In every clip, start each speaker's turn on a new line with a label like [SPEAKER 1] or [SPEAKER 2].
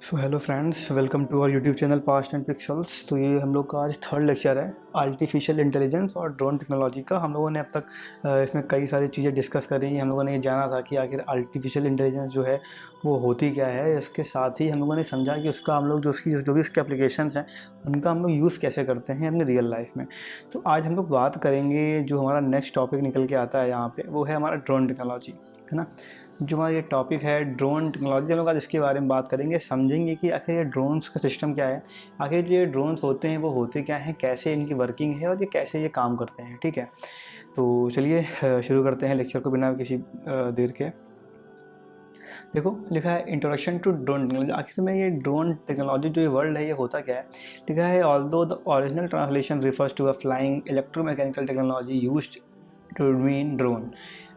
[SPEAKER 1] So hello friends, welcome to our YouTube channel past and pixels. तो ये हम लोग का आज थर्ड लेक्चर है आर्टिफिशियल इंटेलिजेंस और ड्रोन टेक्नोलॉजी का। हम लोगों ने अब तक इसमें कई सारी चीज़ें डिस्कस करी। हम लोगों ने ये जाना था कि आखिर आर्टिफिशियल इंटेलिजेंस जो है वो होती क्या है। इसके साथ ही हम लोगों ने समझा कि उसका हम लोग जो भी उसके एप्लीकेशंस हैं उनका हम लोग यूज़ कैसे करते हैं अपनी रियल लाइफ में। तो आज हम लोग बात करेंगे, जो हमारा नेक्स्ट टॉपिक निकल के आता है यहाँ पे, वो है हमारा ड्रोन टेक्नोलॉजी, है ना। जो हमारा ये टॉपिक है ड्रोन टेक्नोलॉजी, हम लोग आज इसके बारे में बात करेंगे, समझेंगे कि आखिर ये ड्रोन्स का सिस्टम क्या है, आखिर जो ये ड्रोन्स होते हैं वो होते क्या हैं, कैसे इनकी वर्किंग है और ये कैसे ये काम करते हैं। ठीक है, तो चलिए शुरू करते हैं लेक्चर को बिना किसी देर के। देखो, लिखा है इंट्रोडक्शन टू ड्रोन टेक्नोलॉजी। आखिर में ये ड्रोन टेक्नोलॉजी जो ये वर्ड है ये होता क्या है। लिखा है although the original translation refers to a flying electromechanical technology used to mean drone.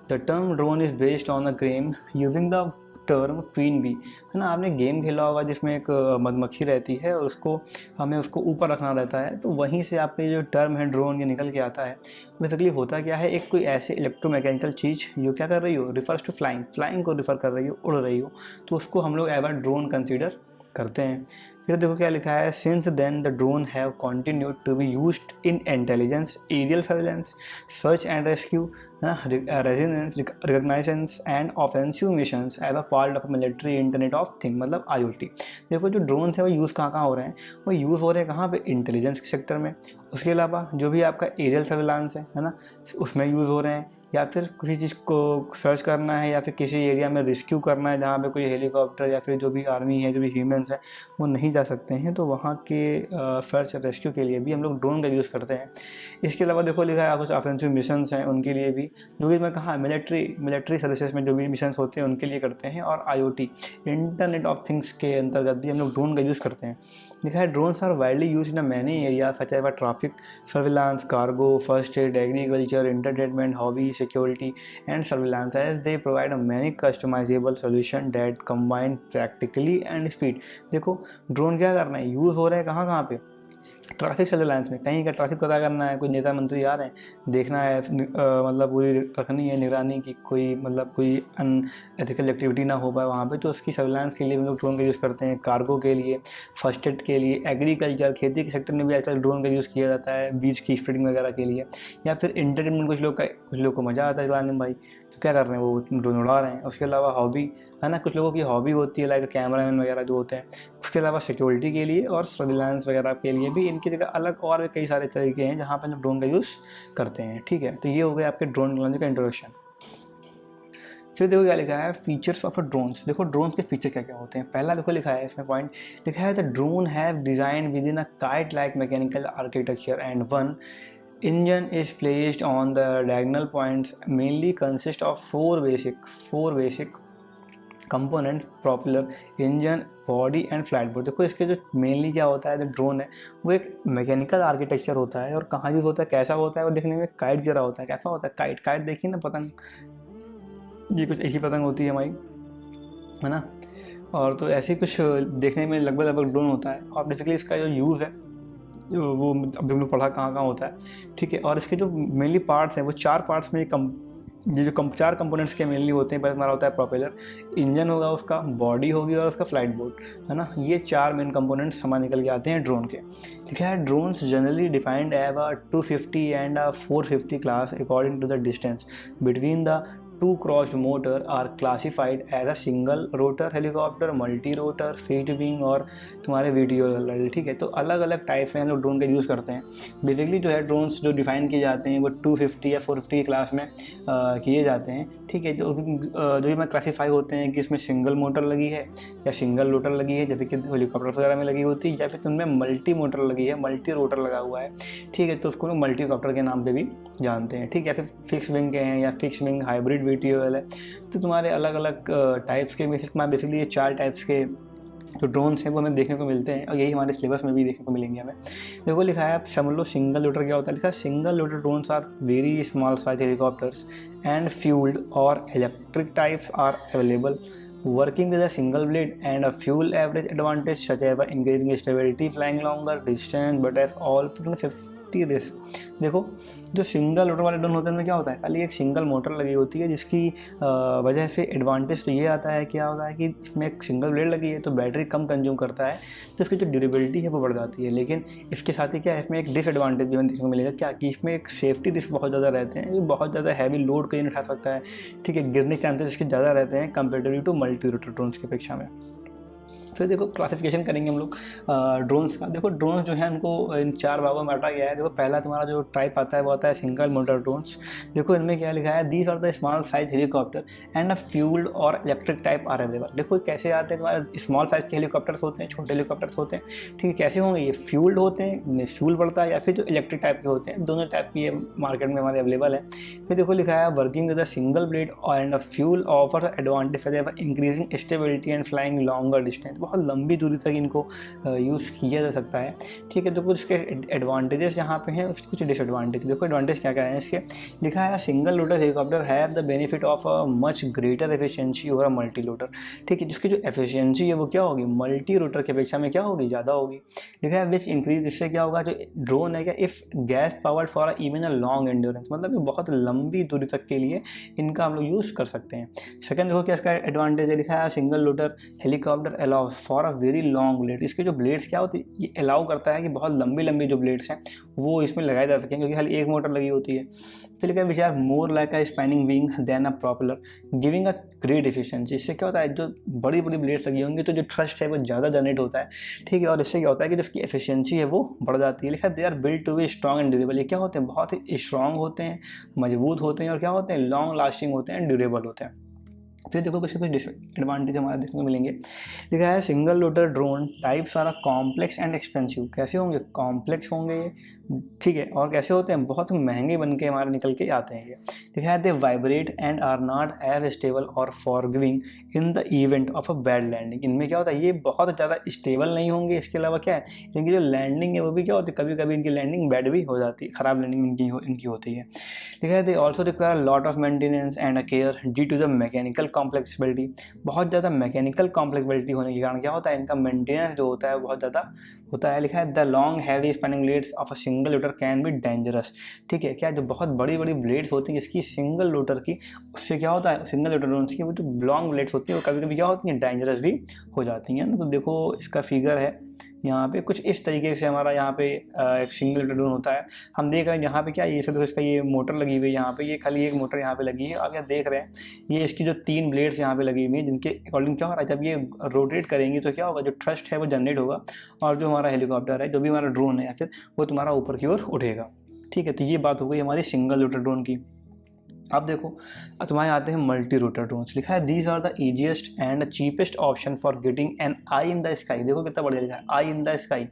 [SPEAKER 1] The term drone is based on a game using the term queen bee, है ना। आपने गेम खेला होगा जिसमें एक मधुमक्खी रहती है और हमें उसको ऊपर रखना रहता है, तो वहीं से आपके जो टर्म है ड्रोन ये निकल के आता है। बेसिकली होता क्या है, एक कोई ऐसे इलेक्ट्रोमैकेनिकल चीज़ जो क्या कर रही हो, रिफर्स टू फ्लाइंग को रिफ़र कर रही हो, उड़ रही हो, तो उसको हम लोग एवर ड्रोन कंसीडर करते हैं। फिर देखो क्या लिखा है, since then the drone have continued to be used in intelligence, aerial surveillance, search and rescue, residence reconnaissance and offensive missions as a part of military internet of thing, मतलब IoT। देखो जो ड्रोन है वो use कहाँ हो रहे हैं, वो यूज़ हो रहे हैं कहाँ पे, इंटेलिजेंस के सेक्टर में। उसके अलावा जो भी आपका एरियल सर्वेलांस है ना, उसमें यूज़ हो रहे हैं, या फिर किसी चीज़ को सर्च करना है या फिर किसी एरिया में रेस्क्यू करना है जहाँ पे कोई हेलीकॉप्टर या फिर जो भी आर्मी है, जो भी ह्यूमंस हैं वो नहीं जा सकते हैं, तो वहाँ के सर्च रेस्क्यू के लिए भी हम लोग ड्रोन का यूज़ करते हैं। इसके अलावा देखो लिखा है कुछ ऑफेंसिव मिशंस हैं उनके लिए भी, जो कि मैं कहा मिलिट्री सर्विसेज में जो भी मिशंस होते हैं उनके लिए करते हैं, और IoT इंटरनेट ऑफ थिंग्स के अंतर्गत भी हम लोग ड्रोन का यूज़ करते हैं। लिखा है drones are widely use in many area such as traffic surveillance, cargo, first aid, agriculture, entertainment, hobby, security and surveillance, as they provide a many customizable solution that combine practically and speed। देखो drone क्या करना है, use हो रहे हैं कहाँ कहाँ पे, ट्रैफिक सर्विलांस में। कहीं का ट्रैफिक पता करना है, कोई नेता मंत्री आ रहे हैं, देखना है मतलब पूरी रखनी है निगरानी की, कोई मतलब कोई अनएथिकल एक्टिविटी ना हो पाए वहाँ पे, तो उसकी सर्विलांस के लिए हम लोग ड्रोन का यूज़ करते हैं। कार्गो के लिए, फर्स्ट एड के लिए, एग्रीकल्चर खेती के सेक्टर में भी आजकल ड्रोन का यूज़ किया जाता है, बीज की स्प्रेडिंग वगैरह के लिए, या फिर इंटरटेनमेंट। कुछ लोग को मज़ा आता है चलाने में भाई, तो क्या कर रहे हैं, वो ड्रोन उड़ा रहे हैं। उसके अलावा हॉबी, है ना, कुछ लोगों की हॉबी होती है लाइक कैमरामैन वगैरह जो होते हैं। उसके अलावा सिक्योरिटी के लिए और सर्विलांस वगैरह के लिए भी इनकी जगह अलग और भी कई सारे तरीके हैं जहाँ पर हम ड्रोन का यूज़ करते हैं। ठीक है, तो ये हो गया आपके ड्रोन टेक्नोलॉजी का इंट्रोडक्शन। फिर देखो क्या लिखा है, फीचर्स ऑफ अ ड्रोन्स। देखो ड्रोन्स के फीचर क्या क्या होते हैं। पहला देखो लिखा है इसमें पॉइंट, लिखा है the drone have design with in a kite like mechanical architecture and one engine is placed on the diagonal points, mainly consist of four basic components: propeller, engine, body and flight board. देखो इसके जो mainly क्या होता है, जो drone है वो एक मैकेनिकल आर्किटेक्चर होता है, और कहाँ यूज़ होता है, कैसा होता है, वो देखने में काइट जरा होता है। कैसा होता है, काइट। काइट देखिए ना, पतंग, ये कुछ ऐसी पतंग होती है हमारी, है ना। और तो ऐसे ही कुछ देखने में लगभग लगभग ड्रोन होता है। और बेसिकली इसका जो यूज़ है वो अभी हम लोग पढ़ा कहाँ कहाँ होता है। ठीक है, और इसके जो मेनली पार्ट्स हैं वो चार पार्ट्स में चार कंपोनेंट्स के मेनली होते हैं। पहले हमारा होता है प्रोपेलर, इंजन होगा उसका, बॉडी होगी और उसका फ्लाइट बोर्ड, है ना। ये चार मेन कंपोनेंट्स हमारे निकल के आते हैं ड्रोन के। ठीक है, drones generally defined as a 250 and a 450 class according to the distance between the two crossed motor are classified as a single rotor helicopter, multi rotor, fixed wing और तुम्हारे वीडियो। ठीक है, तो अलग अलग टाइप में हम लोग ड्रोन का यूज़ करते हैं। बेसिकली जो है ड्रोन्स जो डिफाइन किए जाते हैं वो 250 या 450 की क्लास में किए जाते हैं। ठीक है, जो भी मैं क्लासीफाई होते हैं कि इसमें सिंगल मोटर लगी है या सिंगल रोटर लगी है, जैसे कि हेलीकॉप्टर वगैरह में लगी होती है, या फिर उनमें मल्टी मोटर लगी है, मल्टी रोटर लगा हुआ है। ठीक है, तो उसको लोग मल्टीकॉप्टर के नाम पे भी जानते हैं। ठीक है, फिर फिक्स विंग के हैं या फिक्स विंग हाइब्रिड VTOL है। तो तुम्हारे अलग अलग टाइप्स के बेसिकली ये चार टाइप्स के जो ड्रोन्स हैं वो हमें देखने को मिलते हैं, और यही हमारे सिलेबस में भी देखने को मिलेंगे हमें। देखो लिखा है, आप समझ लो सिंगल रोटर क्या होता है। लिखा है single rotor drones are very small size helicopters and fuelled और electric types are available, working with a single blade and a fuel average advantage such as increasing stability, flying longer distance, but as all safety risk. देखो जो single rotor वाले drone होते हैं उनमें क्या होता है, खाली एक सिंगल मोटर लगी होती है, जिसकी वजह से एडवांटेज तो ये आता है, क्या होता है कि इसमें एक सिंगल ब्लेड लगी है तो बैटरी कम कंज्यूम करता है, तो इसकी जो ड्यूरेबिलिटी है वो बढ़ जाती है। लेकिन इसके साथ ही क्या है, इसमें एक डिसएडवांटेज भी देखने को मिलेगा, क्या कि इसमें एक सेफ्टी रिस्क बहुत ज़्यादा रहते हैं, बहुत ज़्यादा हैवी लोड कोई नहीं उठा सकता है, ठीक है, गिरने के चांसेस इसके ज़्यादा रहते हैं comparatively to multi rotor drones की अपेक्षा में। फिर देखो क्लासिफिकेशन करेंगे हम लोग ड्रोन्स का। देखो ड्रोन्स जो है उनको इन 4 भागों में बांटा गया है। देखो पहला तुम्हारा जो टाइप आता है वो आता है सिंगल मोटर ड्रोन्स। देखो इनमें क्या लिखा है, these are the small size helicopter and a fuelled और इलेक्ट्रिक टाइप आर अवेलेबल। देखो कैसे आते हैं, तुम्हारे स्मॉल साइज के हेलीकॉप्टर्स होते हैं, छोटे हेलीकॉप्टर्स होते हैं, ठीक है, कैसे होंगे ये, फ्यूल्ड होते हैं, फ्यूल पड़ता है, या फिर जो इलेक्ट्रिक टाइप के होते हैं, दोनों टाइप की ये मार्केट में हमारे अवेलेबल है। फिर देखो लिखा है working with a single blade and a fuel offer advantage increasing stability and flying longer distance. बहुत लंबी दूरी तक इनको यूज़ किया जा सकता है, ठीक है। तो कुछ के एडवांटेजेस यहाँ पे हैं, उसके कुछ डिसएडवांटेज। देखो एडवांटेज क्या क्या है इसके, लिखा है single loader helicopter have the benefit of a much greater efficiency over a multi loader, ठीक है, जिसकी जो एफिशिएंसी है वो क्या होगी, मल्टी रोटर की अपेक्षा में क्या होगी, ज़्यादा होगी। लिखा है विच इंक्रीज, इससे क्या होगा, जो ड्रोन है क्या, if gas powered for even a long endurance, मतलब ये बहुत लंबी दूरी तक के लिए इनका हम लोग यूज़ कर सकते हैं। सेकंड देखो क्या इसका एडवांटेज है, लिखा है single loader helicopter allow for a very long blade. इसके जो ब्लेड्स क्या होती है, ये अलाउ करता है कि बहुत लंबी लंबी जो ब्लेड्स हैं वो इसमें लगाए जा सकें, क्योंकि खाली एक मोटर लगी होती है। फिर लिखा है which are more like a spanning wing than a propeller giving a great efficiency. इससे क्या होता है, जो बड़ी बड़ी ब्लेड्स लगी होंगी तो जो थ्रस्ट है वो ज़्यादा जनरेट होता है, ठीक है, और इससे क्या होता है कि जो इसकी एफिशिएंसी है वो बढ़ जाती है। लिखा है they are build to be strong and durable. ये क्या होते हैं, बहुत ही स्ट्रॉन्ग होते हैं, मजबूत होते हैं, और क्या होते हैं, लॉन्ग लास्टिंग होते हैं, ड्यूरेबल होते हैं। फिर देखो कुछ डिसएडवांटेज हमारे देखने को मिलेंगे। लिखा है single rotor drone types are complex and expensive. कैसे होंगे, कॉम्प्लेक्स होंगे, ठीक है, और कैसे होते हैं, बहुत महंगे बन के हमारे निकल के आते हैं ये। लिखा है they vibrate and are not as stable और forgiving in the event of a bad landing. इनमें क्या होता है, ये बहुत ज़्यादा स्टेबल नहीं होंगे, इसके अलावा क्या है, इनकी जो लैंडिंग है वो भी क्या होती है, कभी कभी इनकी लैंडिंग बैड भी हो जाती है, ख़राब लैंडिंग इनकी होती है। लिखा है they also require lot of maintenance and care due to the mechanical complexibility. बहुत ज़्यादा मैकेनिकल कॉम्प्लेक्सिबिलिटी होने के कारण क्या होता है, इनका मेंटेनेंस जो होता है बहुत ज़्यादा होता है। लिखा है the long heavy spanning blades of a single rotor can be dangerous, ठीक है, क्या जो बहुत बड़ी बड़ी ब्लेड्स होती हैं इसकी सिंगल रोटर की, उससे क्या होता है, सिंगल रोटर ड्रोन्स की वो जो लॉन्ग ब्लेड्स होती हैं वो कभी कभी क्या होती हैं, डेंजरस भी हो जाती हैं। तो देखो इसका फिगर है यहाँ पे कुछ इस तरीके से, हमारा यहाँ पे एक सिंगल रोटर ड्रोन होता है। हम देख रहे हैं यहाँ पे क्या, ये देखो इसका ये मोटर लगी हुई है यहाँ पे, ये खाली एक मोटर यहाँ पे लगी है। आगे देख रहे हैं ये इसकी जो 3 ब्लेड्स यहाँ पे लगी हुई है, जिनके अकॉर्डिंग क्या हो रहा है, जब ये रोटेट करेंगी तो क्या होगा, जो थ्रस्ट है वो जनरेट होगा, और जो हमारा हेलीकॉप्टर है, जो भी हमारा ड्रोन है, या फिर वो तुम्हारा ऊपर की ओर उठेगा, ठीक है। तो ये बात हो गई हमारी सिंगल रोटर ड्रोन की। अब देखो तुम्हारे आते हैं मल्टी रोटर ड्रोन्स। लिखा है these are the easiest and cheapest option for getting an eye in the sky. देखो कितना बढ़िया लिखा है, आई इन द स्काई,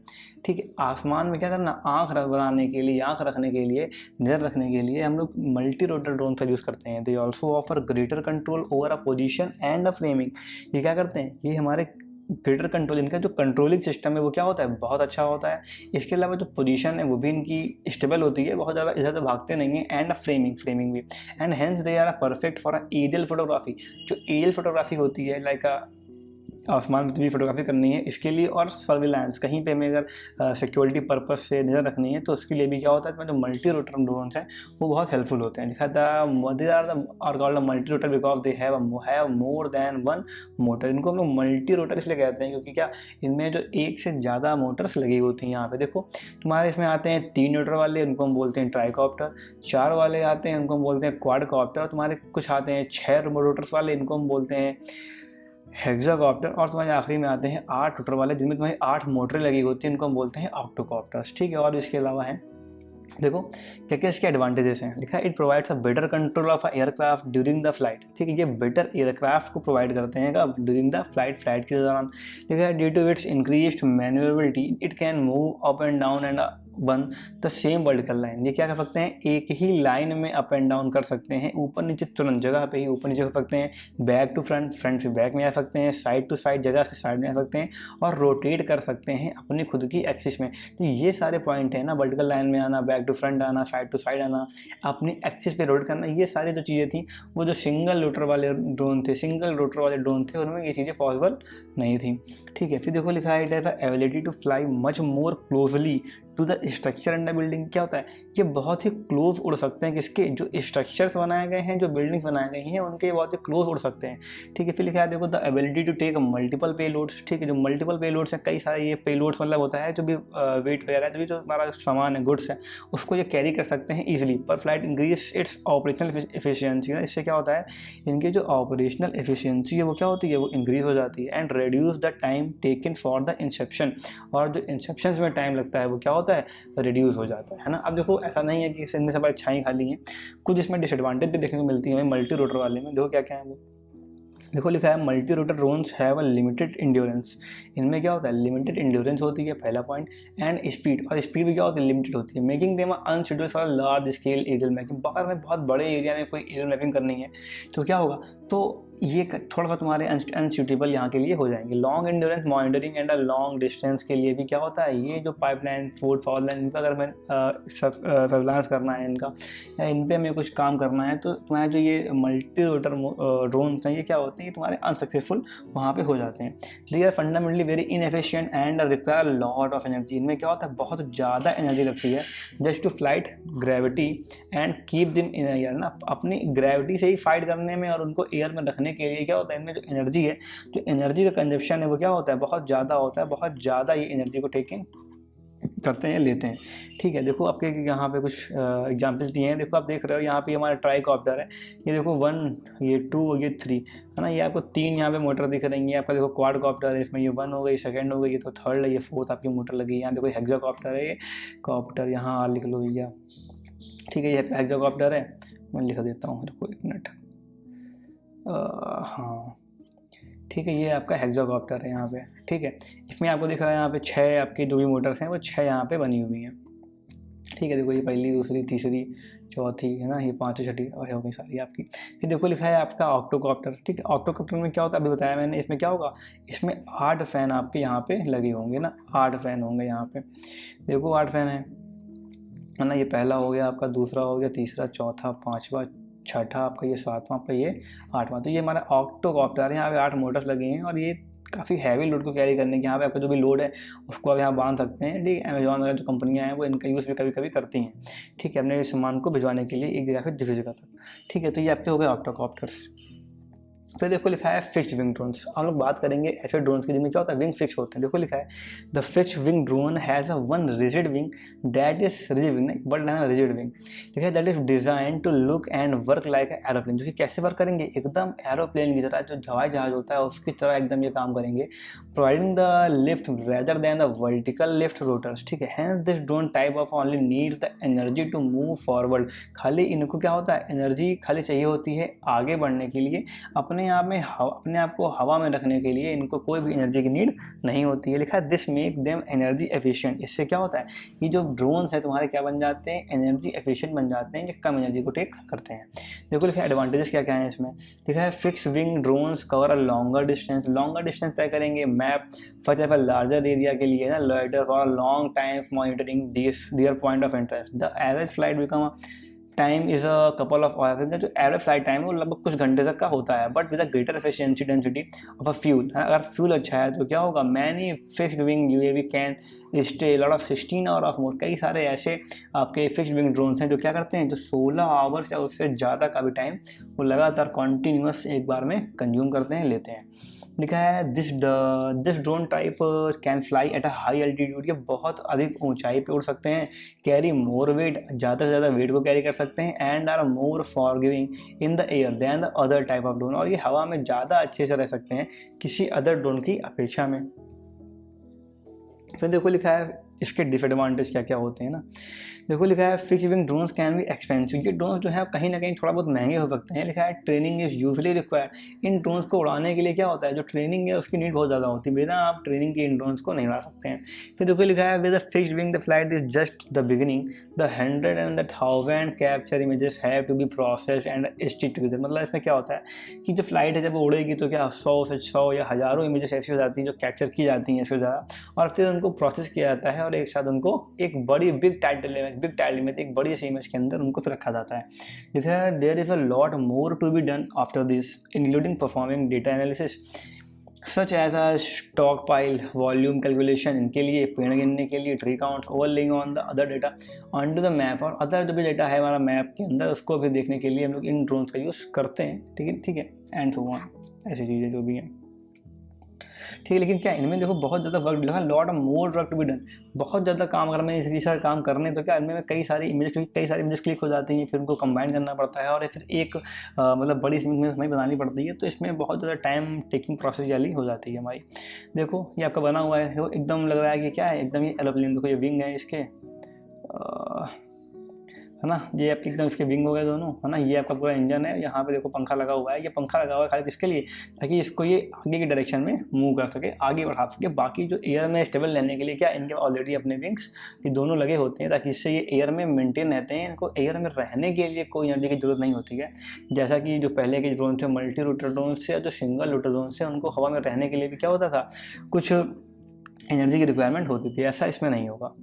[SPEAKER 1] ठीक है, आसमान में क्या करना, आँख बनाने के लिए, आँख रखने के लिए, नजर रखने के लिए हम लोग मल्टी रोटर ड्रोन का यूज़ करते हैं। They also offer greater control over a position and a framing. ये क्या करते हैं, ये हमारे ग्रेटर कंट्रोल, इनका जो कंट्रोलिंग सिस्टम है वो क्या होता है, बहुत अच्छा होता है। इसके अलावा जो पोजीशन है वो भी इनकी स्टेबल होती है, बहुत ज़्यादा इधर से भागते नहीं है, एंड फ्रेमिंग भी, and hence they are perfect for aerial photography. जो एरियल फोटोग्राफी होती है, लाइक आसमान में भी फोटोग्राफी करनी है इसके लिए, और सर्विलांस, कहीं पे हमें अगर सिक्योरिटी पर्पस से नज़र रखनी है तो उसके लिए भी क्या होता है, जो मल्टी रोटर ड्रोन्स हैं वो बहुत हेल्पफुल होते हैं। लिखा था they are called multi rotor because they have more than one motor. इनको हम लोग मल्टी रोटर इसलिए कहते हैं क्योंकि क्या, इनमें जो एक से ज़्यादा मोटर्स लगी होती हैं। यहाँ पे देखो तुम्हारे इसमें आते हैं 3 रोटर वाले, उनको हम बोलते हैं ट्राइकॉप्टर, 4 वाले आते हैं उनको हम बोलते हैं क्वाडकॉप्टर, और तुम्हारे कुछ आते हैं 6 रोटर्स वाले, इनको हम बोलते हैं हेक्साकॉप्टर, और तुम्हारे आखिरी में आते हैं 8 रोटर वाले जिनमें तुम्हारी 8 मोटरें लगी होती हैं, इनको हम बोलते हैं ऑक्टोकॉप्टर्स, ठीक है। और इसके अलावा है, देखो क्या क्या इसके एडवांटेजेस हैं। लिखा है it provides a better control of aircraft during the flight, ठीक है, ये बेटर एयरक्राफ्ट को प्रोवाइड करते हैं कब, ड्यूरिंग द फ्लाइट के दौरान। लिखा है due to its increased manoeuvrability it can move up and down and one the same vertical line. ये क्या कर सकते हैं, एक ही लाइन में अप एंड डाउन कर सकते हैं, ऊपर नीचे तुरंत जगह पे ही ऊपर नीचे हो सकते हैं, बैक टू फ्रंट, फ्रंट से बैक में आ सकते हैं, साइड टू साइड, जगह से साइड में आ सकते हैं, और रोटेट कर सकते हैं अपनी खुद की एक्सिस में। तो ये सारे पॉइंट है ना, वर्टिकल लाइन में आना, बैक टू फ्रंट आना, साइड टू साइड आना, अपनी एक्सिस पे रोटेट करना, ये सारी जो चीज़ें थी वो जो सिंगल रोटर वाले ड्रोन थे, सिंगल रोटर वाले ड्रोन थे, उनमें ये चीज़ें पॉसिबल नहीं थी, ठीक है। फिर देखो लिखा है it have ability to fly much more closely to the structure and the building. क्या होता है, ये बहुत ही क्लोज उड़ सकते हैं, किसके, जो स्ट्रक्चर्स बनाए गए हैं, जो बिल्डिंग्स बनाए गई हैं उनके बहुत ही क्लोज उड़ सकते हैं। ठीक है, फिर लिखा है देखो the ability to take multiple payloads. ठीक है, जो मल्टीपल पेलोड्स हैं, कई सारे ये पेलोड्स मतलब होता है जो भी वेट वगैरह जो भी जो हमारा सामान है, गुड्स है, उसको ये कैरी कर सकते हैं ईजिली। पर flight increase its operational efficiency. इससे क्या होता है, इनकी जो ऑपरेशनल एफिशिएंसी है वो क्या होती है, वो इंक्रीज हो जाती है। And reduce the time taken for the Inception, और जो इंसेप्शन में टाइम लगता है वो क्या होता है, रिड्यूस हो जाता है ना। अब देखो ऐसा नहीं है कि इनमें सब अच्छाई खाली हैं, कुछ इसमें डिसएडवांटेज भी देखने को मिलती है हमें मल्टी रोटर वाले में। देखो क्या क्या है वो, देखो लिखा है multi rotor drones have a limited endurance. इनमें क्या होता है, लिमिटेड इंड्योरेंस होती है, पहला पॉइंट। एंड स्पीड, और स्पीड भी क्या होती है, लिमिटेड होती है। Making them unsuitable for large scale aerial mapping. अगर हमें बहुत बड़े एरिया में कोई एरियल मैपिंग करनी है तो क्या होगा, तो ये थोड़ा सा तुम्हारे अनसूटेबल यहाँ के लिए हो जाएंगे। Long endurance monitoring and long distance के लिए भी क्या होता है, ये जो पाइपलाइन, फूड फॉल लाइन, इनका अगर हमें सर्विलांस करना है इनका, या इन पर हमें कुछ काम करना है, तो तुम्हारे जो ये मल्टी रोटर ड्रोन हैं ये क्या होते हैं, तुम्हारे अनसक्सेसफुल वहाँ पे हो जाते हैं। They are fundamentally very inefficient and require lot of energy. इनमें क्या होता है, बहुत ज़्यादा एनर्जी लगती है just to flight gravity and keep them in air ना, अपनी ग्रेविटी से ही फाइट करने में और उनको एयर में रखने के लिए क्या होता है, इनमें जो एनर्जी है, जो एनर्जी का कंजप्शन है वो क्या होता है, बहुत ज़्यादा होता है, बहुत ज़्यादा ये एनर्जी को टेकिंग करते हैं, लेते हैं। ठीक है, देखो आपके यहाँ पे कुछ एग्जांपल्स दिए हैं। देखो आप देख रहे हो यहाँ पे हमारा ट्राइकॉप्टर है, ये देखो 1, ये 2, ये 3 है ना, ये आपको 3 यहाँ पे मोटर दिख रही है। आपका देखो क्वाडकॉप्टर है, इसमें ये 1 हो गई, सेकंड हो गई, ये तो थर्ड है, ये फोर्थ आपकी मोटर लगी है। यहाँ देखो हेक्साकॉप्टर है, ये कॉप्टर यहाँ आर लिख लो भैया। ठीक है, ये हेक्साकॉप्टर है, मैं लिख देता हूँ, देखो 1 मिनट। हाँ ठीक है, ये आपका हेक्साकॉप्टर है यहाँ पे। ठीक है, इसमें आपको दिख रहा है यहाँ पे 6 आपकी जो भी मोटर्स हैं वो 6 यहाँ पे बनी हुई हैं। ठीक है, देखो ये पहली, दूसरी, तीसरी, चौथी है ना, ये 5, 6 हो गई सारी आपकी। फिर देखो लिखा है आपका ऑक्टोकॉप्टर। ठीक है, ऑक्टोकॉप्टर में क्या होता है, अभी बताया मैंने, इसमें क्या होगा, इसमें 8 फैन आपके यहाँ पे लगे होंगे ना, 8 फैन होंगे यहाँ पे। देखो 8 फैन है ना, ये पहला हो गया आपका, दूसरा हो गया, तीसरा, चौथा, 5वां, छठा आपका, ये 7वां आपका, ये 8वां। तो ये हमारा ऑक्टोकॉप्टर है, यहाँ पे 8 मोटर्स लगे हैं और ये काफ़ी हैवी लोड को कैरी करने के, यहाँ पे आपका जो भी लोड है उसको आप यहाँ बांध सकते हैं। ठीक है, अमेजॉन वगैरह जो कंपनियाँ हैं वो इनका यूज़ भी कभी कभी करती हैं। ठीक है, अपने सामान को भिजवाने के लिए एक जगह से दूसरी जगह तक। ठीक है, तो ये आपके हो गए ऑक्टोकॉप्टर्स। फिर देखो लिखा है फिक्स्ड विंग ड्रोन्स। हम लोग बात करेंगे ऐसे ड्रोन्स की जिनमें क्या होता है, विंग फिक्स होते हैं। देखो लिखा है the fixed wing drone has a one rigid wing that is rigid wing, नहीं बट है रिजिड विंग। लिखा है that is design to look and work like aeroplane, जो कि कैसे वर्क करेंगे, एकदम एरोप्लेन की तरह, जो हवाई जहाज होता है उसकी तरह एकदम ये काम करेंगे। Providing the lift rather than the vertical lift rotors. ठीक है, hence this drone type of only needs the energy to move forward. खाली इनको क्या होता है, एनर्जी खाली चाहिए होती है आगे बढ़ने के लिए, अपने आप में अपने आप को हवा में रखने के लिए इनको कोई भी एनर्जी की नीड नहीं होती है। लिखा है this make them energy efficient. इससे क्या होता है, ये जो ड्रोन्स है तुम्हारे क्या बन जाते हैं, एनर्जी एफिशिएंट बन जाते हैं, जो कम एनर्जी को टेक करते हैं। देखो लिखा है एडवांटेजेस क्या क्या है इसमें। लिखा है fix wing drones cover a longer distance, longer distance तय करेंगे, मैप फॉर लार्जर एरिया के लिए ना, loiter for long time monitoring their point of interest. The average flight become time is a couple of hours, जो average flight time है वो लगभग कुछ घंटे तक का होता है, but with a greater efficiency density of a fuel. अगर फ्यूल अच्छा है तो क्या होगा, many fixed wing UAV can stay lot of 16 hour of more. कई सारे ऐसे आपके फिक्स्ड विंग ड्रोन्स हैं जो क्या करते हैं, जो 16 आवर्स या उससे ज़्यादा का भी टाइम वो लगातार कॉन्टीन्यूस एक बार में कंज्यूम करते हैं, लेते हैं। लिखा है this drone type can fly at a high altitude, ये बहुत अधिक ऊंचाई पे उड़ सकते हैं। कैरी मोर वेट, ज़्यादा से ज़्यादा वेट को कैरी कर सकते हैं। And are more forgiving in the air than the other type of drone, और ये हवा में ज़्यादा अच्छे से रह सकते हैं किसी अदर ड्रोन की अपेक्षा में। फिर देखो लिखा है इसके डिसएडवांटेज क्या क्या होते हैं ना। देखो लिखा है fixed wing drones can be expensive, ये ड्रोन्स जो है कहीं ना कहीं थोड़ा बहुत महंगे हो सकते हैं। लिखा है training is usually required, in drones को उड़ाने के लिए क्या होता है, जो ट्रेनिंग है उसकी नीड बहुत ज़्यादा होती है, बिना आप ट्रेनिंग के इन ड्रोन्स को नहीं उड़ा सकते हैं। फिर देखो लिखा है with the fixed wing the flight is just the beginning, the 100 and the 1000 capture images have to be processed and stitch together. मतलब इसमें क्या होता है कि जो फ्लाइट है जब वो उड़ेगी तो क्या 100 से 100 या हज़ारों इमेजेस ऐसी हो जाती हैं जो कैप्चर की जाती हैं इससे ज़्यादा, और फिर उनको प्रोसेस किया जाता है और एक साथ उनको एक बड़ी बिग टाइटल में एक बड़ी सी इमेज के अंदर उनको फिर रखा जाता है। लिखा है there is a lot more to be done after this including performing data analysis. Such as a stock pile, volume calculation, इनके लिए पेड़ गिनने के लिए, tree counts, overlaying on the other data on to the map, और other जो भी data है हमारा मैप के अंदर उसको भी देखने के लिए हम लोग इन ड्रोन्स का यूज़ करते हैं। ठीक है एंड सो ऑन, ऐसी चीज़ें जो भी हैं। ठीक है, लेकिन क्या इनमें देखो बहुत ज़्यादा वर्क लगा, lot of more work to be done, बहुत ज़्यादा काम अगर मैं इस सारे काम करने तो क्या इनमें कई सारी इमेजेस क्लिक हो जाती हैं, फिर उनको कंबाइन करना पड़ता है और फिर एक मतलब बड़ी इमेज में हमें बनानी पड़ती है, तो इसमें बहुत ज़्यादा टाइम टेकिंग प्रोसेस वाली हो जाती है हमारी। देखो ये आपका बना हुआ है, देखो एकदम लग रहा है कि क्या है, एकदम ये एरोप्लेन, देखो ये विंग है इसके, है ना, ये आपके एकदम इसके विंग हो गए दोनों, है ना, ये आपका पूरा इंजन है, यहाँ पे देखो पंखा लगा हुआ है, ये पंखा लगा हुआ है खाली किसके लिए, ताकि इसको ये आगे की डायरेक्शन में मूव कर सके, आगे बढ़ा सके। बाकी जो एयर में स्टेबल रहने के लिए क्या इनके ऑलरेडी अपने विंग्स ये दोनों लगे होते हैं, ताकि इससे ये एयर में मेंटेन रहते हैं, इनको एयर में रहने के लिए कोई एनर्जी की जरूरत नहीं होती है। जैसा कि जो पहले के ड्रोन थे मल्टी रोटर ड्रोन से, जो सिंगल रोटर ड्रोन से, उनको हवा में रहने के लिए भी क्या होता था, कुछ एनर्जी की रिक्वायरमेंट होती थी, ऐसा इसमें नहीं होगा।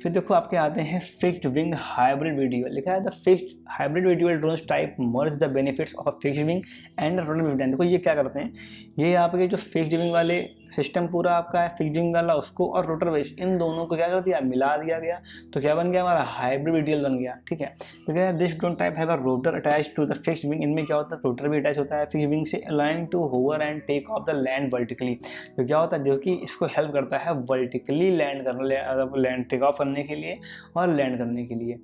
[SPEAKER 1] फिर देखो आपके आते हैं फिक्स्ड विंग हाइब्रिड वीडियो, लिखा है the fixed hybrid video drones type merge the benefits of a fixed wing and rotor design. देखो ये क्या करते हैं, ये आपके जो फिक्स्ड विंग वाले सिस्टम पूरा आपका है, फिक्स्ड विंग वाला उसको और रोटर बेस, इन दोनों को क्या कर दिया, मिला दिया गया, तो क्या बन गया हमारा हाइब्रिड वीडियो बन गया। ठीक है, तो this drone type have a rotor attach to the fixed wing, इनमें क्या होता है रोटर भी अटैच होता है फिक्स्ड विंग से, aligning to hover and take of the land vertically. तो क्या होता है जो कि इसको हेल्प करता है वर्टिकली लैंड टेक ऑफ करने के लिए और लैंड करने के लिए।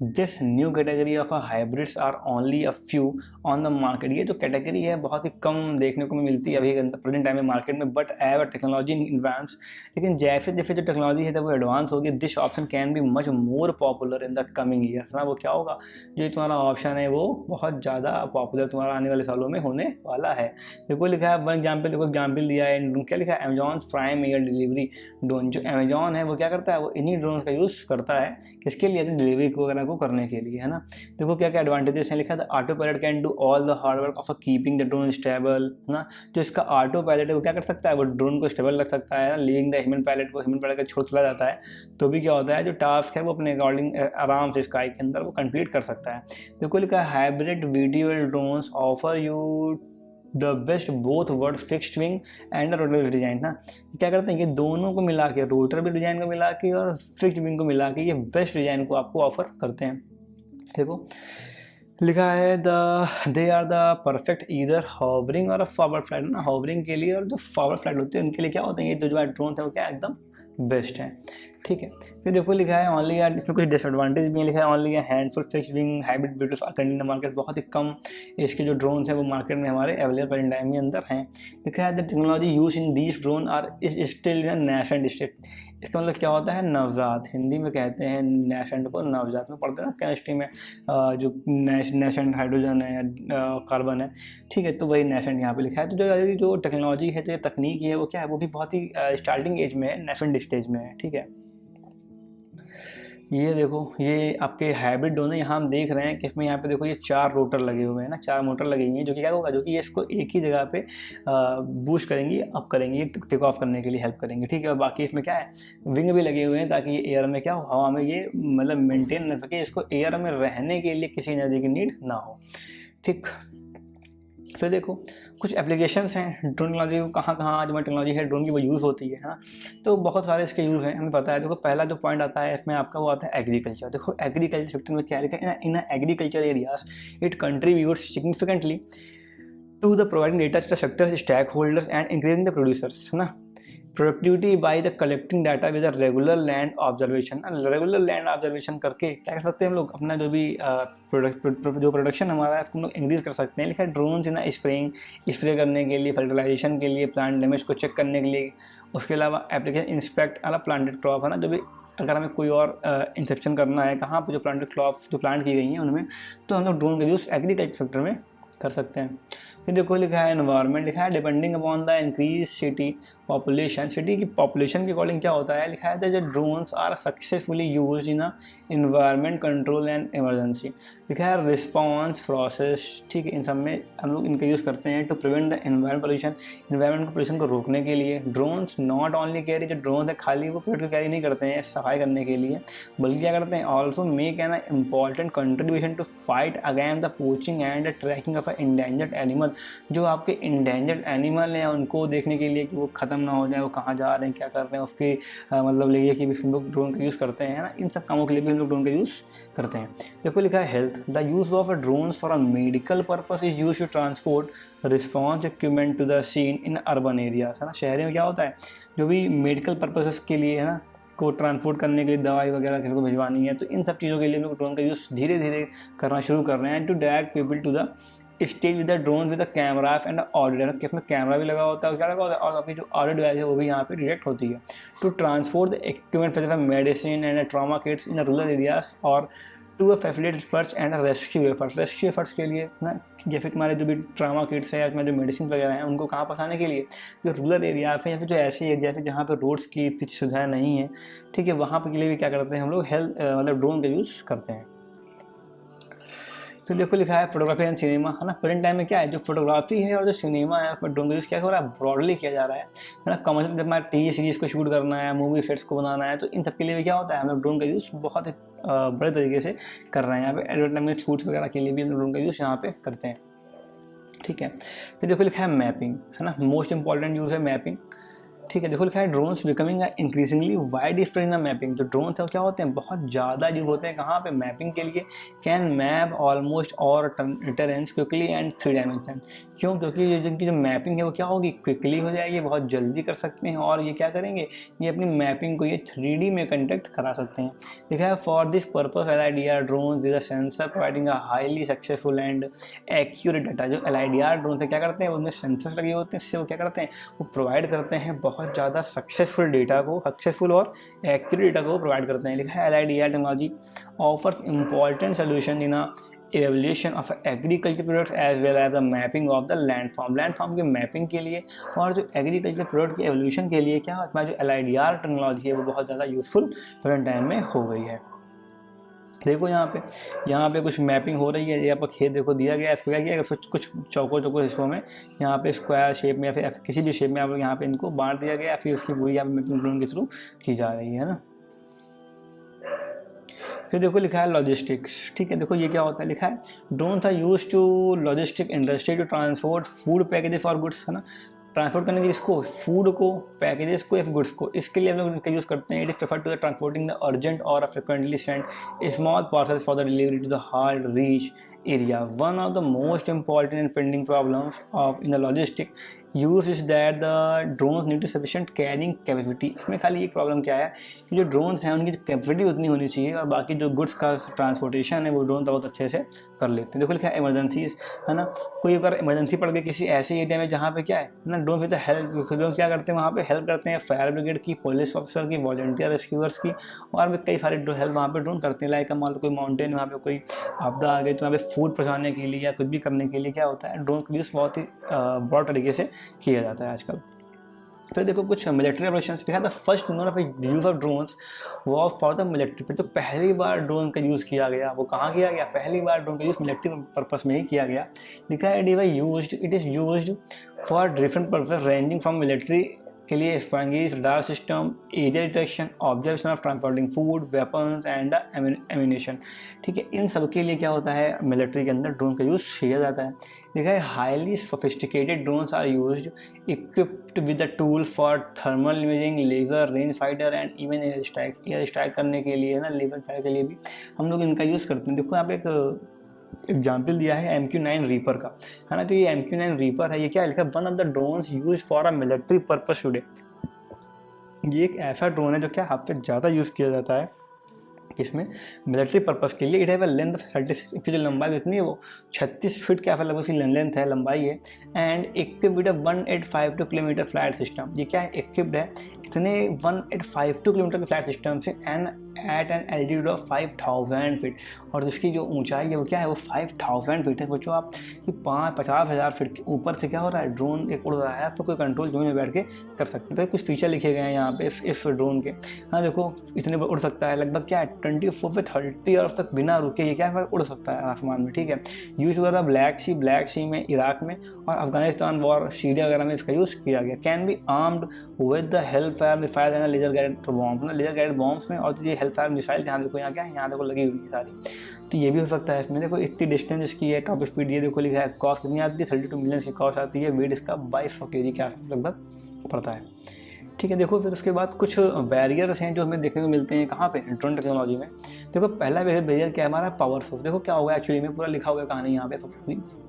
[SPEAKER 1] This new category of hybrids are only a few on the market, ये जो कैटेगरी है बहुत ही कम देखने को मिलती है अभी प्रेजेंट टाइम में मार्केट में, बट एवर टेक्नोलॉजी एडवांस, लेकिन जैसे जैसे जो टेक्नोलॉजी है वो एडवांस होगी, this option can be much more popular in the coming year, ना वो क्या होगा, जो तुम्हारा ऑप्शन है वो बहुत ज़्यादा पॉपुलर तुम्हारा आने वाले सालों में होने वाला है। देखो लिखा है वन एग्जाम्पल, देखो एग्जाम्पल दिया है, क्या लिखा है, Amazon prime air delivery drone, जो अमेजॉन है वो क्या करता है, वो इन्हीं ड्रोन का यूज़ करता है, किसके लिए, डिलीवरी वगैरह को करने के लिए, है ना। देखो क्या क्या एडवांटेजेस हैं, लिखा था auto pilot can do all the hard work of keeping the drone stable, है ना, जो इसका ऑटो पायलट है वो क्या कर सकता है, वो ड्रोन को स्टेबल रख सकता है, लीविंग द ह्यूमन पायलट को, ह्यूमन पायलट का छोड़ चला जाता है तो भी क्या होता है, जो टास्क है वो अपने अकॉर्डिंग आराम से स्काई के अंदर वो कंप्लीट कर सकता है। देखो लिखा है hybrid video drones offer you the best both word fixed wing and rotor design, ना क्या करते हैं, ये दोनों को मिला के, रोटर भी डिजाइन को मिला के और फिक्स्ड विंग को मिला के ये बेस्ट डिजाइन को आपको ऑफर करते हैं। देखो लिखा है they are the perfect either hovering or forward flight, ना हॉवरिंग के लिए और जो फॉरवर्ड फ्लाइट होती है उनके लिए क्या होते हैं, ये जो ड्रोन है वो क्या एकदम बेस्ट है। ठीक है, फिर देखो लिखा है ओनली, इसमें कुछ डिसएडवांटेज भी है, लिखा है only handful fixed wing hybrid videos are continue the market, बहुत ही कम इसके जो ड्रोन हैं वो मार्केट में हमारे अवेलेबल टाइम के अंदर हैं। लिखा है the technology use in these drone are is still in nascent state, इसका मतलब क्या होता है, नवजात, हिंदी में कहते हैं नेशेंट को, नवजात में पढ़ते हैं ना केमिस्ट्री में, जो नेशेंट हाइड्रोजन है या कार्बन है, ठीक है, तो वही नेशेंट यहाँ पे लिखा है। तो जो टेक्नोलॉजी है, जो ये तकनीक है वो क्या है, वो भी बहुत ही स्टार्टिंग एज में है, नेशेंट स्टेज में है। ठीक है, ये देखो ये आपके हाइब्रिड ड्रोन है, यहाँ हम देख रहे हैं कि इसमें यहाँ पे देखो ये 4 रोटर लगे हुए हैं ना, 4 मोटर लगे हुए हैं, जो कि क्या होगा, जो कि ये इसको एक ही जगह पे बूस्ट करेंगी, अप करेंगी, टेक ऑफ करने के लिए हेल्प करेंगे। ठीक है, और बाकी इसमें क्या है, विंग भी लगे हुए हैं ताकि ये एयर में क्या हो, हवा में ये मतलब मेंटेन रह सके, इसको एयर में रहने के लिए किसी एनर्जी की नीड ना हो। ठीक, फिर देखो कुछ एप्लीकेशंस हैं ड्रोन टेक्नोलॉजी को, कहाँ जो टेक्नोलॉजी है ड्रोन की वो यूज़ होती है ना, तो बहुत सारे इसके यूज़ हैं, हमें पता है। देखो पहला जो पॉइंट आता है इसमें आपका वो आता है एग्रीकल्चर। देखो एग्रीकल्चर सेक्टर में क्या लिखा है, in agriculture areas it contributes significantly to the providing data to the sector stakeholders and increasing the producers, है ना, productivity by the collecting data with regular land observation. Regular land observation करके क्या कर सकते हैं हम लोग, अपना जो भी जो प्रोडक्शन हमारा है उसको हम लोग इंक्रीज कर सकते हैं। लिखा है ड्रोन ना स्प्रे करने के लिए, फर्टिलाइजेशन के लिए, प्लांट डैमेज को चेक करने के लिए, उसके अलावा एप्लीकेशन इंस्पेक्ट वाला प्लांटेड क्रॉप, है ना, जो भी अगर हमें कोई और इंसेप्शन करना है कहाँ पर जो प्लांटेड क्रॉप जो प्लांट की गई हैं उनमें, तो हम लोग ड्रोन का यूज़ एग्रीकल्चर सेक्टर में कर सकते हैं। फिर देखो लिखा है एनवायरनमेंट, लिखा है depending upon the increase city population, city की पॉपुलेशन के अकॉर्डिंग क्या होता है, लिखा है जो drones are successfully used in environment control and emergency. लिखा है रिस्पॉन्स प्रोसेस, ठीक है, इन सब में हम लोग इनका यूज़ करते हैं to prevent the environment pollution, environment pollution को रोकने के लिए। ड्रोन्स नॉट ओनली कैरी, जो ड्रोन है खाली वो पेड़ को कैरी नहीं करते हैं सफाई करने के लिए, बल्कि क्या करते हैं, also make an important contribution to fight against the poaching and the tracking of of endangered animal, जो आपके इंडेंजर्ड एनिमल हैं उनको देखने के लिए कि वो ख़त्म ना हो जाए, वो कहाँ जा रहे हैं, क्या कर रहे हैं, उसके मतलब लिए कि हम लोग ड्रोन का यूज़ करते हैं ना, इन सब कामों के लिए भी हम लोग ड्रोन का यूज़ करते हैं। देखो लिखा है health, the use of drone for a medical purpose is use to transport response equipment to the scene in urban areas, है ना। शहर में क्या होता है, जो भी मेडिकल पर्पसेस के लिए, है ना, को ट्रांसपोर्ट करने के लिए दवाई वगैरह किसी को भिजवानी है, तो इन सब चीज़ों के लिए हम लोग ड्रोन का यूज़ धीरे धीरे करना शुरू कर रहे हैं। And to direct people to the stage with the drone with the camera and audio, इसमें कैमरा भी लगा होता है, क्या लगा होता है, और आपकी जो ऑडियो डिवाइस है वो भी यहाँ पे डिटेक्ट होती है। To transport the equipment for medicine and trauma kits in rural areas और to a facilitate efforts and rescue efforts के लिए ना, या फिर तुम्हारे जो भी ट्रामा किट्स है या तुम्हारे जो मेडिसिन वगैरह हैं उनको कहाँ पहुँचाने के लिए, जो रूरल एरिया है या फिर जो ऐसे एरिया है जहाँ पे रोड्स की इतनी सुविधाएँ नहीं है, ठीक है, वहाँ के लिए भी क्या करते हैं हम लोग हेल्थ मतलब ड्रोन का यूज़ करते हैं। तो देखो लिखा है फोटोग्राफी एंड सिनेमा, है ना। प्रेजेंट टाइम में क्या है, जो फोटोग्राफी है और जो सिनेमा है उसमें ड्रोन का यूज़ क्या हो रहा है, ब्रॉडली किया जा रहा है ना। कमर्शियल जब हमारे टीवी सीरीज़ को शूट करना है, मूवी सेट्स को बनाना है, तो इन सब के लिए भी क्या होता है, हम लोग ड्रोन का यूज़ बहुत बड़े तरीके से कर रहे हैं। यहाँ पे एडवर्टाइजमेंट शूट्स वगैरह के लिए भी हम लोग ड्रोन का यूज़ यहाँ पे करते हैं, ठीक है। फिर देखो लिखा है मैपिंग, है ना, मोस्ट इंपॉर्टेंट यूज़ है मैपिंग, ठीक है। देखो लिखा है drones becoming increasingly wide spread in mapping, जो ड्रोन्स हैं क्या होते हैं, बहुत ज़्यादा यूज होते हैं कहाँ पे, मैपिंग के लिए। कैन मैप ऑलमोस्ट और टेरेन्स क्विकली एंड 3 डायमेंशन, क्यों, क्योंकि जिनकी जो मैपिंग है वो क्या होगी, क्विकली हो जाएगी, बहुत जल्दी कर सकते हैं, और ये क्या करेंगे, ये अपनी मैपिंग को ये 3D में कंडक्ट करा सकते हैं। लिखा है for this purpose LiDAR drone with a sensor providing a highly successful and accurate data. जो LiDAR ड्रोन से क्या करते हैं, उनमें सेंसर लगे होते हैं, इससे वो क्या करते हैं, वो प्रोवाइड करते हैं बहुत ज़्यादा सक्सेसफुल डेटा को, सक्सेसफुल और एक्यूरेट डेटा को प्रोवाइड करते हैं। लिखा है LiDAR technology offers important solution in evaluation of agriculture products as well as the mapping of the landform, landform की मैपिंग के लिए और जो एग्रीकल्चर प्रोडक्ट की एवल्यूशन के लिए क्या है, जो LiDAR टेक्नोलॉजी है वो बहुत ज़्यादा यूजफुल प्रेजेंट टाइम में हो गई है। देखो यहाँ पे कुछ मैपिंग हो रही है, यहाँ पर खेत देखो दिया गया है, इसको क्या किया गया, कुछ चौकोर हिस्सों में यहाँ पे स्क्वायर शेप में या फिर किसी भी शेप में आप यहाँ पे इनको बांट दिया गया, फिर उसकी पूरी यहाँ पे मैपिंग ड्रोन के थ्रू की जा रही है ना। फिर देखो लिखा है लॉजिस्टिक्स, ठीक है। देखो ये क्या होता है, लिखा है drones are used to logistic industry to transport food packages और गुड्स, है ना, ट्रांसपोर्ट करने के लिए इसको, फूड को, पैकेजेस को या गुड्स को, इसके लिए हम लोग इनका यूज़ करते हैं। It is prefer to the transporting the urgent और frequently sent small parcel for the delivery to the hard reach area. One of the most important and pending problems of in the logistic use is that the drones need to sufficient carrying capacity. इसमें खाली एक problem क्या है कि जो drones हैं उनकी capacity उतनी होनी चाहिए और बाकी जो गुड्स का ट्रांसपोर्टेशन है वो ड्रोन बहुत अच्छे से कर लेते हैं। देखो लिखा है इमरजेंसीज, है ना, कोई अगर इमरजेंसी पड़ गई किसी ऐसे एरिया में जहाँ पे क्या है ना, ड्रोन विद हेल्प, ड्रोन क्या करते हैं वहाँ पे हेल्प करते हैं, फायर ब्रिगेड की, पुलिस ऑफिसर की, वॉलंटियर रेस्क्यूअर्स की, और भी कई सारे हेल्प वहाँ पे ड्रोन करते हैं। लाइक मान लो कोई माउंटेन वहाँ पे कोई आपदा आ गई तो वहाँ पे फूड पहुँचाने के लिए या कुछ भी करने के लिए क्या होता है, ड्रोन का यूज़ बहुत ही ब्रॉड तरीके से किया जाता है आजकल। फिर देखो कुछ मिलिट्री ऑपरेशंस दिखा, the first known of use of drones was for the military. फिर तो पहली बार ड्रोन का यूज़ किया गया वो कहाँ किया गया, पहली बार ड्रोन का यूज़ मिलिट्री पर्पस में ही किया गया। लिखा है it is used for different purpose ranging from military के लिए स्पैंगीज, radar system, area detection, observation of transporting food, weapons and ammunition, ठीक है। इन सब के लिए क्या होता है, मिलिट्री के अंदर ड्रोन का यूज़ किया जाता है। देखा है highly sophisticated drones are used equipped with the tool for thermal imaging, laser, range fighter and even air strike करने के लिए, है ना, लेजर फाइटर के लिए भी हम लोग इनका यूज़ करते हैं। देखो यहाँ पे एक एग्जाम्पल दिया है MQ-9 रीपर का, है ना, तो ये MQ-9 रीपर है, ये क्या लिखा है, one of the drones use for a military purpose today. ये एक ऐसा ड्रोन है जो क्या यहाँ पे ज़्यादा यूज़ किया जाता है इसमें मिलिट्री पर्पस के लिए। इट हैव अ लेंथ 36, इसकी जो लंबाई कितनी है वो 36 फीट के लगभग उसकी लेंथ है, लंबाई है। And equipped 1852 kilometre flight system, ये क्या है, इक्विप्ड है इतने 1852 किलोमीटर के फ्लाइट सिस्टम से and at an altitude of 5000 feet, और जिसकी जो ऊंचाई है वो क्या है, वो 5000 फीट है। सोचो आप कि 50,000 फीट के ऊपर से क्या हो रहा है, ड्रोन एक उड़ रहा है, तो कोई कंट्रोल जोन में बैठ के कर सकते हैं। तो कुछ फीचर लिखे गए हैं यहाँ पे इस ड्रोन के, हाँ देखो इतने उड़ सकता है, लगभग क्या है 24 से 30 आवर्स तक बिना रुके ये क्या है उड़ सकता है आसमान में, ठीक है। यूज हुआ था ब्लैक सी में, इराक में और अफगानिस्तान वॉर, सीरिया वगैरह में इसका यूज़ किया गया। Can be armed with the help fire missile and laser guided bomb, laser guided bombs में, और ये हेल्प फायर मिसाइल, जहाँ देखो यहाँ क्या है, यहाँ देखो लगी हुई है सारी, तो ये भी हो सकता है इसमें। देखो इतनी डिस्टेंस इसकी है, टॉप स्पीड ये देखो लिखा है, कॉस्ट कितनी आती है 32 मिलियन की कॉस्ट आती है, वेट इसका 2200 kg के आसपास लगभग पड़ता है, ठीक है। देखो फिर उसके बाद कुछ बैरियर्स हैं जो हमें देखने को मिलते हैं कहाँ पे, ड्रोन टेक्नोलॉजी में। देखो पहला बैरियर क्या है हमारा, पावर सोर्स। देखो क्या होगा एक्चुअली में, पूरा लिखा हुआ है कहानी यहाँ पे।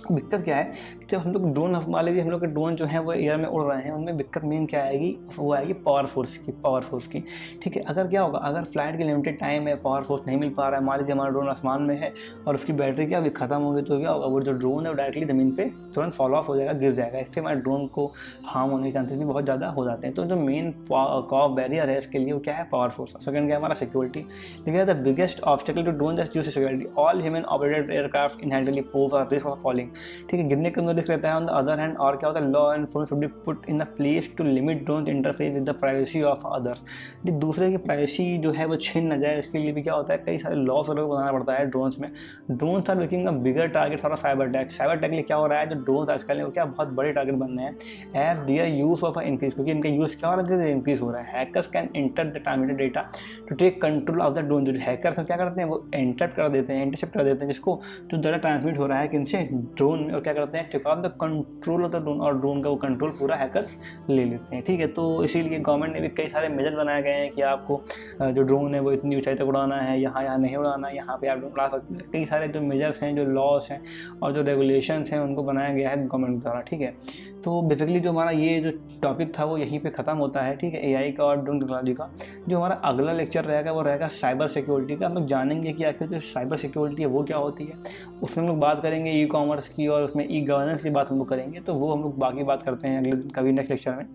[SPEAKER 1] दिक्कत क्या है कि जब हम लोग ड्रोन वाले भी, हम लोग के ड्रोन जो हैं वो एयर में उड़ रहे हैं, उनमें दिक्कत मेन क्या आएगी, वो आएगी पावर फोर्स की, ठीक है। अगर क्या होगा, अगर फ्लाइट की लिमिटेड टाइम है, पावर फोर्स नहीं मिल पा रहा है, मान लीजिए हमारा ड्रोन आसमान में है और उसकी बैटरी क्या अभी खत्म होगी, तो क्या होगा, वो जो ड्रोन है वो डायरेक्टली ज़मीन पे तुरंत फॉलो ऑफ हो जाएगा, गिर जाएगा। इससे हमारे ड्रोन को हार्म होने के चांसेस भी बहुत ज़्यादा हो जाते हैं। तो जो मेन कॉ बैरियर है इसके लिए वो क्या है, पावर फोर्स। सेकंड क्या है हमारा, सिक्योरिटी। लेकिन the biggest obstacle to drone just use security, all human operated aircraft inherently pose और रिस्क ऑफ फॉलिंग, ठीक है, गिरने का रिस्क रहता है। ऑन द अदर हैंड, और क्या होता है, law enforcement should be put in the place to limit drone interfere with the privacy of others. दूसरे की प्राइवेसी जो है वो छीन न जाए, इसके लिए भी क्या होता है, कई सारे लॉस वगैरह बनाना पड़ता है ड्रोन्स में। Drones are making a bigger target for cyber attack. Cyber attack के लिए क्या हो रहा है, जो ड्रोन्स आजकल है वो क्या बहुत बड़े टारगेट बन रहे हैं as their use of increase, क्योंकि इनका यूज़ क्या हो रहा है, इंक्रीज हो रहा है। Hackers can enter the transmitted data to take control of the drone. जो हैकर्स क्या करते हैं, वो इंटरप्ट कर देते हैं, इंटरसेप्ट कर देते हैं जिसको, जो डाटा ट्रांसमिट हो रहा है किनसे, ड्रोन में, और क्या करते हैं, take of the control of the drone, और ड्रोन का वो कंट्रोल पूरा हैकर्स ले लेते हैं, ठीक है। तो इसीलिए गवर्नमेंट ने भी कई सारे मेजर बनाए गए हैं कि आपको जो ड्रोन है वो इतनी ऊंचाई तक उड़ाना है, यहाँ नहीं उड़ाना, यहाँ पे आप उड़ा सकते हैं। कई सारे जो मेजर्स हैं, जो लॉस हैं और जो रेगुलेशंस हैं, उनको बनाया गया है गवर्नमेंट द्वारा, ठीक है। तो बेसिकली जो हमारा ये जो टॉपिक था वो यहीं पे ख़त्म होता है, ठीक है, एआई का और ड्रोन टेक्नोलॉजी का। जो हमारा अगला लेक्चर रहेगा वो रहेगा साइबर सिक्योरिटी का। हम लोग जानेंगे कि आखिर जो साइबर सिक्योरिटी है वो क्या होती है, उसमें हम लोग बात करेंगे ई कॉमर्स की, और उसमें ई गवर्नेंस की बात हम लोग करेंगे। तो वो हम लोग बाकी बात करते हैं अगले दिन कभी नेक्स्ट लेक्चर में।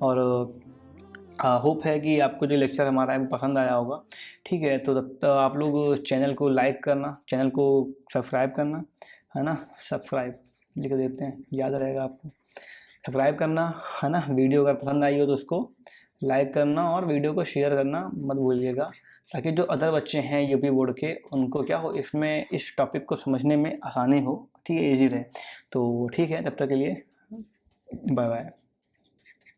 [SPEAKER 1] और होप है कि आपको जो लेक्चर हमारा है पसंद आया होगा, ठीक है। तो तब तक आप लोग चैनल को लाइक करना, चैनल को सब्सक्राइब करना, है ना, सब्सक्राइब लिख देते हैं, याद रहेगा आपको, सब्सक्राइब करना, है ना। वीडियो अगर पसंद आई हो तो उसको लाइक करना और वीडियो को शेयर करना मत भूलिएगा, ताकि जो अदर बच्चे हैं यूपी बोर्ड के, उनको क्या हो, इसमें इस टॉपिक को समझने में आसानी हो, ठीक है, ईजी रहे। तो ठीक है, तब तक के लिए बाय बाय।